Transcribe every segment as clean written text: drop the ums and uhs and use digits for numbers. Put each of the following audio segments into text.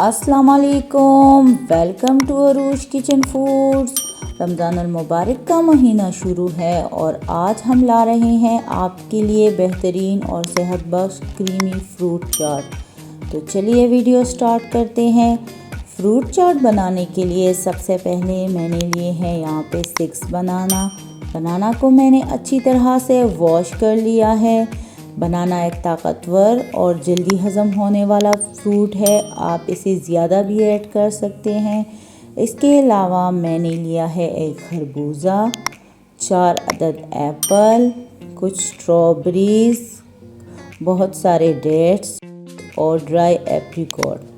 अस्सलाम वालेकुम, welcome to Arooj kitchen foods. रमज़ानुल मुबारक का महीना शुरू है और आज हम ला रहे हैं आपके लिए बेहतरीन और सेहत बख्श क्रीमी फ्रूट चाट। तो चलिए वीडियो स्टार्ट करते हैं। फ्रूट चाट बनाने के लिए सबसे पहले मैंने लिए हैं यहाँ पे 6 बनाना को मैंने अच्छी तरह से वॉश कर लिया है। बनाना एक ताकतवर और जल्दी हज़म होने वाला फ्रूट है, आप इसे ज़्यादा भी ऐड कर सकते हैं। इसके अलावा मैंने लिया है एक खरबूजा, 4 अदद एप्पल, कुछ स्ट्रॉबेरीज, बहुत सारे डेट्स और ड्राई एप्रिकॉट।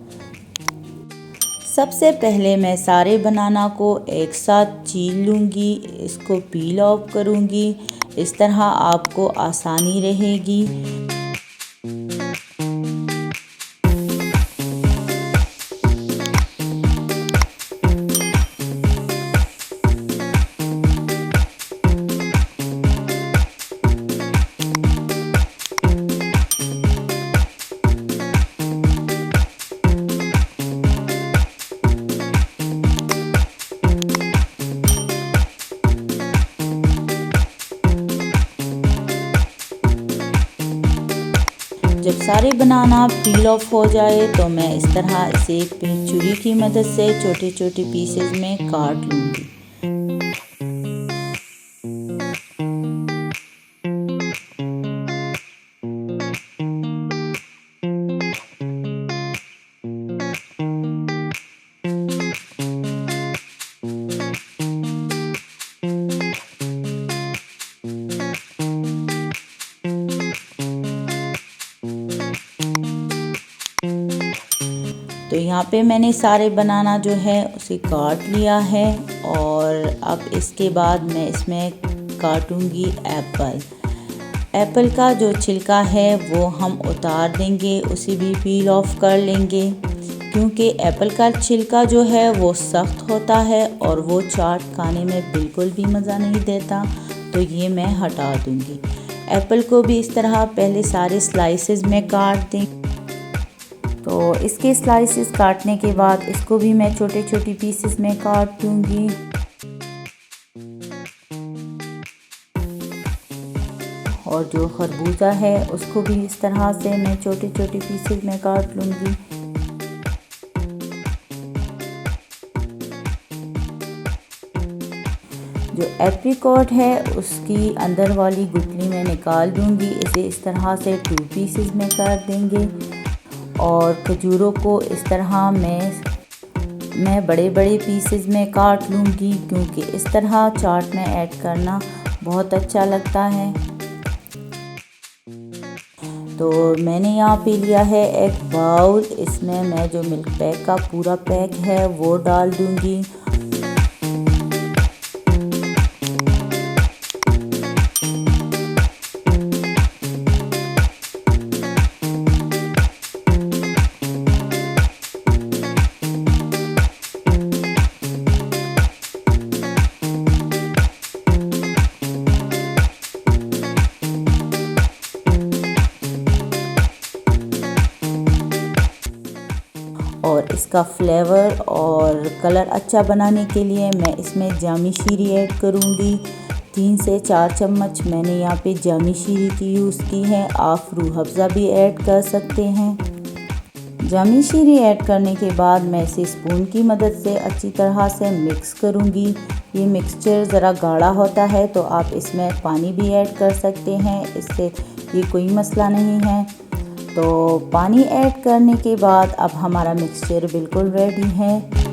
सबसे पहले मैं सारे बनाना को एक साथ छील लूँगी, इसको पील ऑफ करूँगी। इस तरह आपको आसानी रहेगी। जब सारे बनाना पील ऑफ हो जाए तो मैं इस तरह इसे छुरी की मदद से छोटे छोटे पीसेस में काट लूँगी। तो यहाँ पे मैंने सारे बनाना जो है उसे काट लिया है और अब इसके बाद मैं इसमें काटूंगी एप्पल का जो छिलका है वो हम उतार देंगे, उसे भी पील ऑफ कर लेंगे क्योंकि एप्पल का छिलका जो है वो सख्त होता है और वो चाट खाने में बिल्कुल भी मज़ा नहीं देता, तो ये मैं हटा दूंगी। एप्पल को भी इस तरह पहले सारे स्लाइसेस में काट दें। तो इसके स्लाइसेस काटने के बाद इसको भी मैं छोटे छोटे पीसेस में काट दूंगी। और जो खरबूजा है उसको भी इस तरह से मैं छोटे छोटे पीसेस में काट लूँगी। जो एप्रिकॉट है उसकी अंदर वाली गुठली में निकाल दूँगी, इसे इस तरह से 2 पीसेस में कर देंगे। और खजूरों को इस तरह मैं बड़े बड़े पीसेस में काट लूँगी क्योंकि इस तरह चाट में ऐड करना बहुत अच्छा लगता है। तो मैंने यहाँ पे लिया है एक बाउल, इसमें मैं जो मिल्क पैक का पूरा पैक है वो डाल दूँगी। और इसका फ्लेवर और कलर अच्छा बनाने के लिए मैं इसमें जामी शीरी ऐड करूँगी। 3 से 4 चम्मच मैंने यहाँ पे जामी शीरी की यूज़ की है, आप रूह अफ़ज़ा भी ऐड कर सकते हैं। जामी शीरी ऐड करने के बाद मैं इसे स्पून की मदद से अच्छी तरह से मिक्स करूँगी। ये मिक्सचर ज़रा गाढ़ा होता है तो आप इसमें पानी भी ऐड कर सकते हैं, इससे ये कोई मसला नहीं है। तो पानी ऐड करने के बाद अब हमारा मिक्सचर बिल्कुल रेडी है।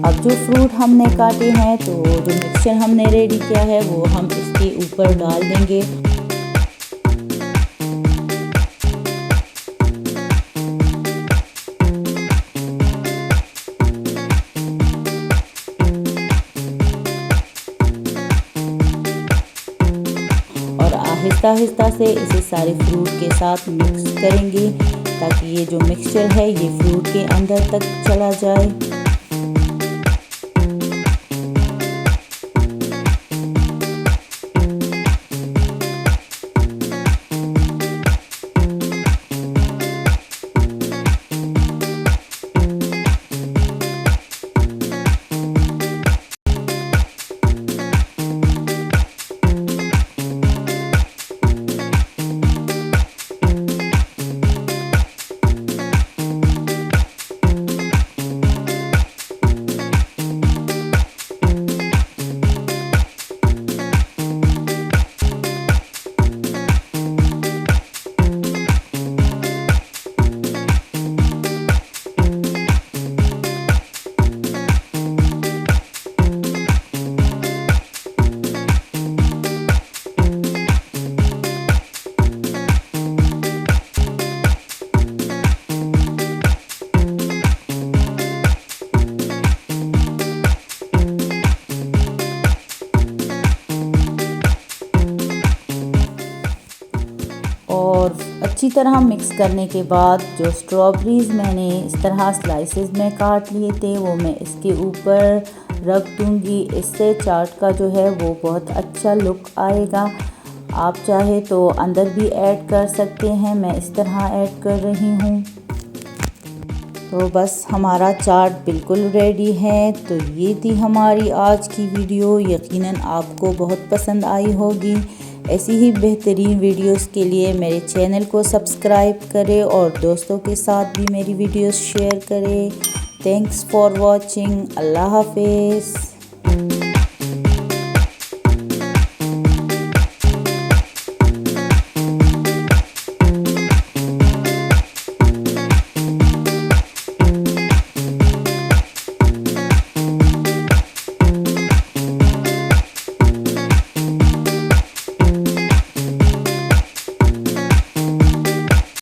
अब जो फ्रूट हमने काटे हैं तो जो मिक्सचर हमने रेडी किया है वो हम इसके ऊपर डाल देंगे। आहिस्ता से इसे सारे फ्रूट के साथ मिक्स करेंगे ताकि ये जो मिक्सचर है ये फ्रूट के अंदर तक चला जाए। और अच्छी तरह मिक्स करने के बाद जो स्ट्रॉबेरीज़ मैंने इस तरह स्लाइसेस में काट लिए थे वो मैं इसके ऊपर रख दूंगी। इससे चाट का जो है वो बहुत अच्छा लुक आएगा। आप चाहे तो अंदर भी ऐड कर सकते हैं, मैं इस तरह ऐड कर रही हूँ। तो बस हमारा चाट बिल्कुल रेडी है। तो ये थी हमारी आज की वीडियो, यकीनन आपको बहुत पसंद आई होगी। ऐसी ही बेहतरीन वीडियोस के लिए मेरे चैनल को सब्सक्राइब करें और दोस्तों के साथ भी मेरी वीडियोस शेयर करें। Thanks for watching. अल्लाह हाफिज़।